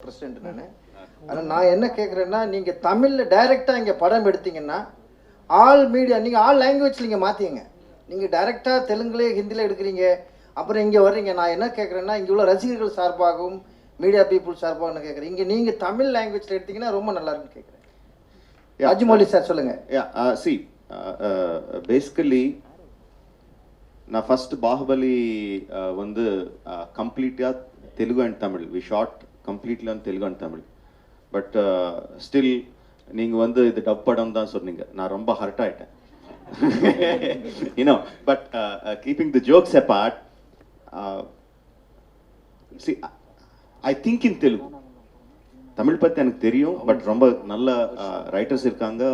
President நான். ஆனால் நான் என்ன கேட்குறேன்னா, நீங்கள் தமிழில் டைரெக்டாக இங்கே படம் எடுத்தீங்கன்னா ஆல் மீடியா நீங்கள் ஆல் லாங்குவேஜ் நீங்கள் மாற்றிங்க. நீங்கள் டைரெக்டாக தெலுங்குலேயே ஹிந்தியில் எடுக்கிறீங்க, அப்புறம் இங்கே வர்றீங்க. நான் என்ன கேட்குறேன்னா, இங்கே உள்ள ரசிகர்கள் சார்பாகவும் மீடியா பீப்புள் சார்பாகவும் என்ன கேட்குறேன், இங்கே நீங்கள் தமிழ் லாங்குவேஜில் எடுத்தீங்கன்னா ரொம்ப நல்லா இருக்குன்னு கேட்குறேன். ராஜமௌலி சார் சொல்லுங்கள். பேசிக்கலி நான் ஃபர்ஸ்ட் பாகுபலி வந்து கம்ப்ளீட்டாக Telugu and Tamil we shot completely on Telugu and Tamil. But still நீங்கள் வந்து இது டப் படம் தான் சொன்னீங்க, நான் ரொம்ப ஹர்ட் ஆகிட்டேன். But keeping the jokes abort, C I think in Telugu. Tamil பற்றி எனக்கு தெரியும், பட் ரொம்ப நல்ல ரைட்டர்ஸ் இருக்காங்க,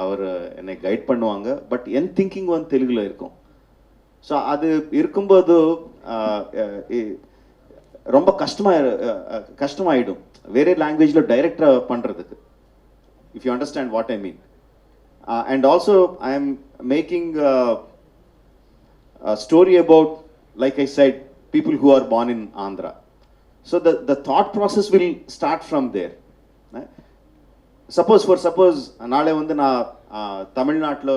அவர் என்னை கைட் பண்ணுவாங்க. பட் என் திங்கிங் வந்து தெலுங்குல இருக்கும். ஸோ அது இருக்கும்போது ரொம்ப கஷ்டமாயிடும் வேற லாங்குவேஜில் டைரக்டாக பண்ணுறதுக்கு, if you understand what I mean. And also I am making story about, like I said, people who are born in Andhra. So the thought process will start from there. Suppose நாளை வந்து நான் தமிழ்நாட்டில்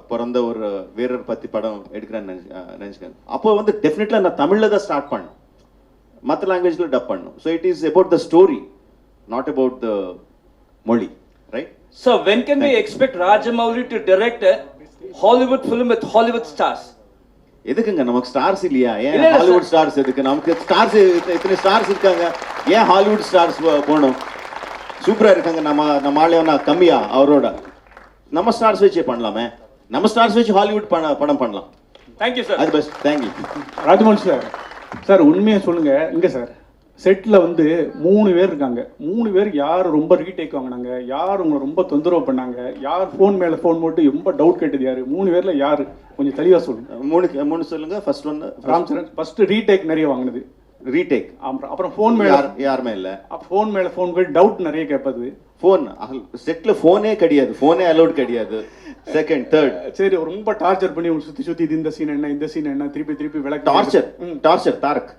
பிறந்த ஒரு வீரர் பற்றி படம் எடுக்கிறேன்னு நினச்சிக்கேன். அப்போ வந்து டெஃபினெட்லாக நான் தமிழில் தான் ஸ்டார்ட் பண்ணணும், மற்ற லாங்குவேஜில் டப் பண்ணணும். So it is about the story, not about the மொழி, right? So when can we expect Rajamouli to direct a Hollywood film with Hollywood stars? எதுக்குங்க நமக்கு ஸ்டார்ஸ் இல்லையா? ஏன் ஹாலிவுட் ஸ்டார்ஸ் எதுக்கு? நமக்கு ஸ்டார்ஸ் இத்தனை ஸ்டார்ஸ் இருக்காங்க, ஏன் ஹாலிவுட் ஸ்டார்ஸ் போகணும்? சூப்பரா இருக்காங்க. நம்ம ஆளுனா கம்மியா அவரோட? நம்ம ஸ்டார்ஸ் வச்சே பண்ணலாமே, நம்ம ஸ்டார்ஸ் வச்சு ஹாலிவுட் படம் பண்ணலாம். Thank you sir. அது best. Thank you Rajamouli sir. Sir உண்மையாக சொல்லுங்க, இங்கே சார் செட்டில் வந்து 3 பேர் இருக்காங்க. 3 பேர் யார் ரொம்ப ரீடேக் வாங்கினாங்க, யார் உங்களை ரொம்ப தொந்தரவு பண்ணாங்க, யார் ஃபோன் மேலே ஃபோன் போட்டு ரொம்ப டவுட் கேட்டது யார்? 3 பேரில் யார்? கொஞ்சம் தெளிவாக சொல்லுங்க. மூணு சொல்லுங்க. First one Ram Charan. First retake நிறைய வாங்கினது. ரீடேக். அப்புறம் ஃபோன் மேலே யாருமே இல்லை. ஃபோன் மேலே ஃபோன் போய் டவுட் நிறைய கேட்பது. ஃபோன் செட்டில் ஃபோனே கிடையாது, ஃபோனே அலோட் கிடையாது. செகண்ட் தேர்ட் சரி, ரொம்ப டார்ச்சர் பண்ணி உங்களுக்கு சுற்றி இது இந்த சீன் என்ன, இந்த சீன் என்ன, திருப்பி விளக்கு. டார்ச்சர் தாரக்.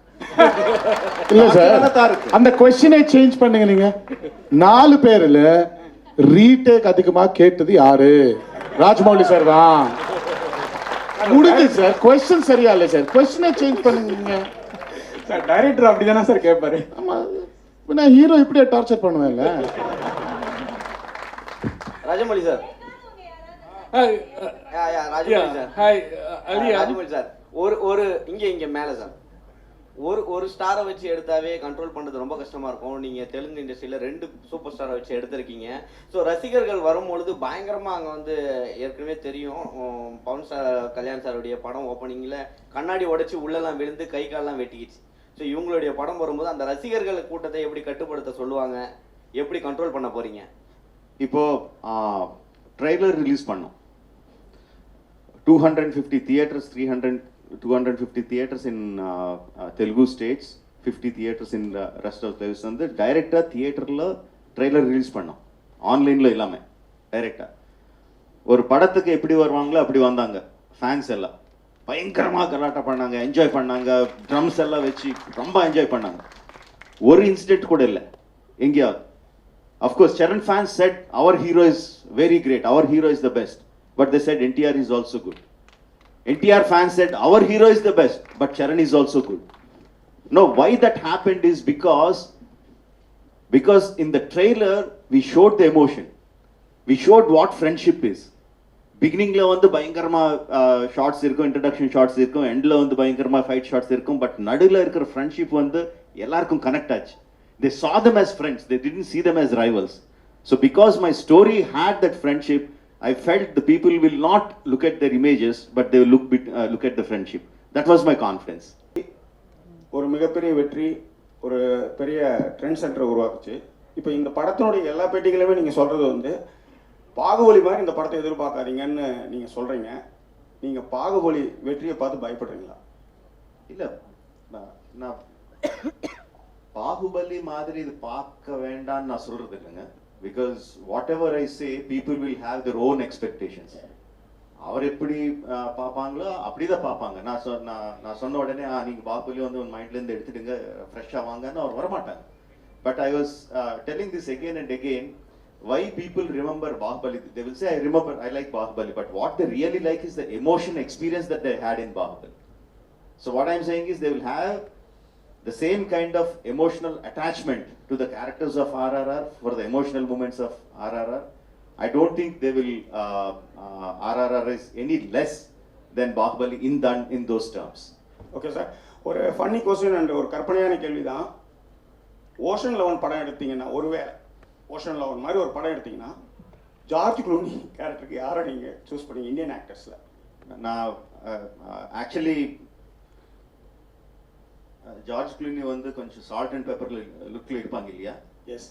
இல்ல சார், அந்த क्वेश्चனை சேஞ்ச் பண்ணுங்க. நீங்க 4 பேர்ல ரீடேக் அதிகமா கேட்டது யாரு? ராஜமௌலி சார் தான். முடிஞ்சு சார். क्वेश्चन சரியா இல்ல சார், क्वेश्चனை சேஞ்ச் பண்ணுங்க சார். டைரக்டர் அப்படிதானே சார் கேட்பாரு. ஆமா, நான் ஹீரோ இப்படியே டார்ச்சர் பண்ணுவேன்ல. Rajamouli sir. Rajamouli sir. Rajamouli sir, ஒரு இங்க மேலே சார் ஒரு ஸ்டாரை வச்சு எடுத்தாவே கண்ட்ரோல் பண்ணுறது ரொம்ப கஷ்டமாக இருக்கும். நீங்கள் தெலுங்கு இண்டஸ்ட்ரியில் 2 சூப்பர் ஸ்டாரை வச்சு எடுத்திருக்கீங்க. ஸோ ரசிகர்கள் வரும்பொழுது பயங்கரமாக அங்கே வந்து ஏற்கனவே தெரியும், பவன் சார் கல்யாண் சாருடைய படம் ஓப்பனிங்கில் கண்ணாடி உடைச்சி உள்ளெல்லாம் விழுந்து கை காலெல்லாம் வெட்டிக்கிச்சு. ஸோ இவங்களுடைய படம் வரும்போது அந்த ரசிகர்கள் கூட்டத்தை எப்படி கட்டுப்படுத்த சொல்லுவாங்க, எப்படி கண்ட்ரோல் பண்ண போகிறீங்க? இப்போது ட்ரெய்லர் ரிலீஸ் பண்ணோம். 250 theatres, 250 theaters in Telugu states, 50 theaters in the rest of the states. வந்து டைரக்டா தியேட்டர்ல ட்ரெய்லர் ரிலீஸ் பண்ணோம், ஆன்லைன்ல இல்லாம டைரக்டா. ஒரு படத்துக்கு எப்படி வருவாங்களோ அப்படி வந்தாங்க. ஃபேன்ஸ் எல்லாம் பயங்கரமா கலாட்டா பண்ணாங்க, என்ஜாய் பண்ணாங்க, ட்ரம்ஸ் எல்லாம் வச்சு ரொம்ப என்ஜாய் பண்ணாங்க. ஒரு இன்சிடென்ட் கூட இல்லை எங்கேயாவது. Of course Charan fans said our hero is very great, our hero is the best, but they said NTR is also good. NTR fans said our hero is the best, but Charan is also good. No, why that happened is because in the trailer we showed the emotion, we showed what friendship is. Beginning la vandu bayangarama shots irukum, introduction shots irukum, end la vandu bayangarama fight shots irukum, but nadula irukra friendship vandu ellarkum connect aachu. They saw them as friends, they didn't see them as rivals. So because my story had that friendship, I felt the people will not look at their images, but they will look at the friendship. That was my confidence. ஒரு மிகப்பெரிய வெற்றி, ஒரு பெரிய trend centre உருவாக்குச்சு. இப்போ இந்த படத்தினுடைய எல்லா பேட்டிகளுமே நீங்கள் சொல்கிறது வந்து பாகுபலி மாதிரி இந்த படத்தை எதிர்பார்க்காதீங்கன்னு நீங்கள் சொல்கிறீங்க. நீங்கள் பாகுபலி வெற்றியை பார்த்து பயப்படுறீங்களா? இல்லை, நான் பாகுபலி மாதிரி இது பார்க்க வேண்டாம்னு நான் சொல்கிறது இல்லைங்க. Because whatever I say, people will have their own expectations. அவர் எப்படி பார்ப்பாங்களோ அப்படிதான் பார்ப்பாங்க. நான் சொன்ன உடனே நீங்கள் பாகுபலி வந்து மைண்ட்லேருந்து எடுத்துடுங்க, ஃப்ரெஷ்ஷாக வாங்கன்னு அவர் வரமாட்டாங்க. But I was telling this again and again, why people remember Bahubali. They will say, I remember, I like Bahubali, but what they really like is the emotion experience that they had in Bahubali. So what I'm saying is they will have the same kind of emotional attachment to the characters of RRR for the emotional moments of RRR. I don't think they will, RRR is any less than Bahubali in those terms. Okay sir, ஒரு funny question and ஒரு கற்பனையான கேள்வி தான். Ocean eleven படம் எடுத்தீங்கன்னா, ஒருவேளை ocean eleven மாதிரி ஒரு படம் எடுத்தீங்கன்னா, ஜார்ஜ் க்ளூனி கேரக்டருக்கு யாரை நீங்கள் சூஸ் பண்ணீங்க இந்தியன் ஆக்டர்ஸில்? நான் ஆக்சுவலி ஜார்ஜ் க்ளூனி வந்து கொஞ்சம் சால்ட் அண்ட் பெப்பர் லுக்கில் இருப்பாங்க இல்லையா? எஸ்.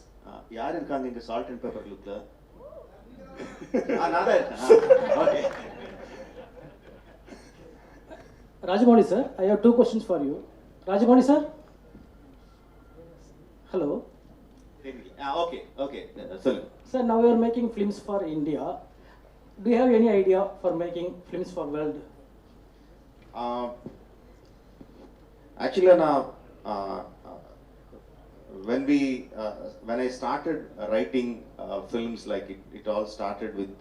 யார் இருக்காங்க இங்கே சால்ட் அண்ட் பெப்பர் லுக்கில்? நான் தான் இருக்கேன். Okay. Rajamouli sir, I have 2 questions for you. Rajamouli sir? Hello. Okay. Sorry. Sir, now you are making films for India. Do you have any idea for making films for world? Actually, when I started writing films, like it all started with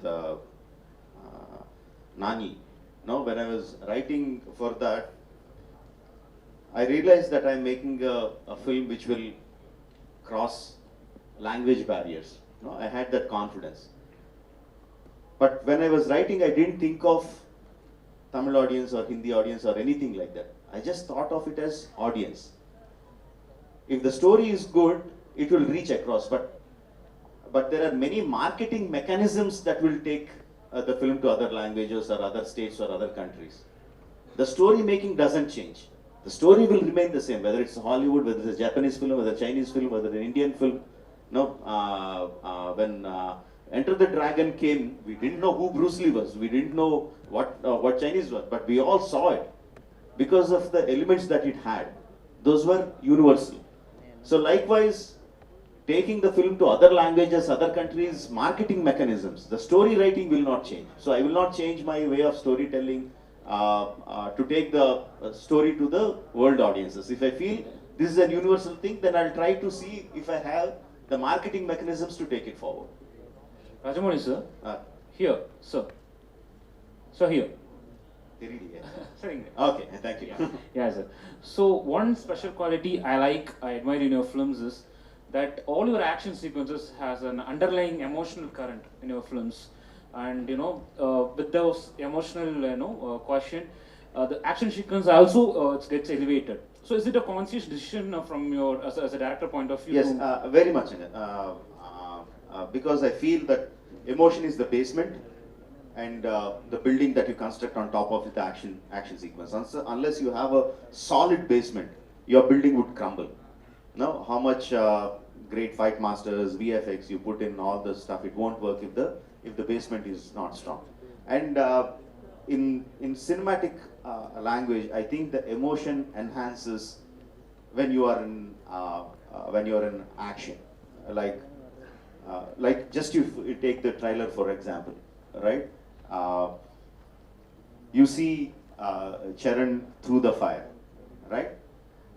Nani. No, when I was writing for that, I realized that I'm making a film which will cross language barriers. No, I had that confidence. But when I was writing, I didn't think of Tamil audience or Hindi audience or anything like that. I just thought of it as audience. If the story is good, it will reach across. But there are many marketing mechanisms that will take the film to other languages or other states or other countries. The story making doesn't change. The story will remain the same, whether it's Hollywood, whether it's a Japanese film, whether a Chinese film, whether an Indian film. No, when Enter the Dragon came, we didn't know who Bruce Lee was. We didn't know what Chinese was, but we all saw it because of the elements that it had. Those were universal. So likewise, taking the film to other languages, other countries, marketing mechanisms, the story writing will not change. So I will not change my way of storytelling to take the story to the world audiences. If I feel this is a universal thing, then I'll try to see if I have the marketing mechanisms to take it forward. Rajamouli sir, here, sir. So here. Okay, thank you. Yeah, sir. So one special quality I admire in your films is that all your action sequences has an underlying emotional current in your films, and with those emotional quotient, the action sequence also it gets elevated. So is it a conscious decision from your as a director point of view? Yes, very much. Because I feel that emotion is the basement and the building that you construct on top of the action sequence. Unless you have a solid basement, your building would crumble. No, how much great fight masters, VFX you put in all the stuff, it won't work if the basement is not strong. And in cinematic language, I think the emotion enhances when you are in action. Like just you take the trailer for example, right? You see Charan through the fire, right?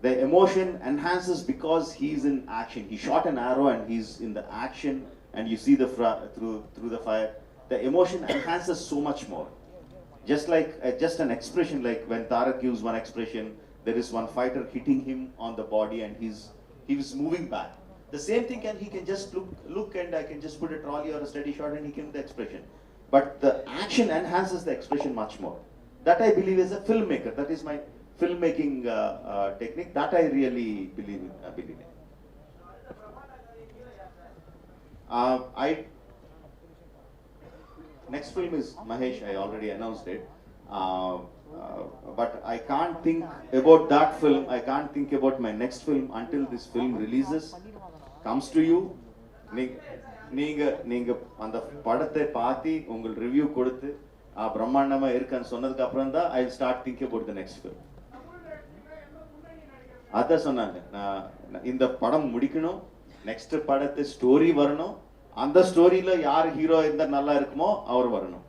The emotion enhances because he's in action. He shot an arrow and he's in the action, and you see through the fire. The emotion enhances so much more. Just like just an expression, like when Tarak gives one expression, there is one fighter hitting him on the body and he's moving back. The same thing he can just look and I can just put a trolley or a steady shot and he can the expression. But the action enhances the expression much more. That I believe as a filmmaker. That is my filmmaking technique. That I really believe in. Next film is Mahesh. I already announced it. But I can't think about that film. I can't think about my next film until this film releases, comes to you. நீங்க அந்த படத்தை பார்த்து உங்கள் review கொடுத்து பிரம்மாண்டமா இருக்குன்னு சொன்னதுக்கு அப்புறம் தான் I start think about the next film. அதான் சொன்னாங்க, இந்த படம் முடிக்கணும், நெக்ஸ்ட் படத்து ஸ்டோரி வரணும், அந்த ஸ்டோரியில யார் ஹீரோ இருந்தா நல்லா இருக்குமோ அவர் வரணும்.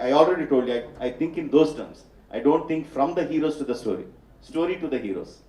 I already told you, I think in those terms. I don't think from the heroes to the story to the heroes.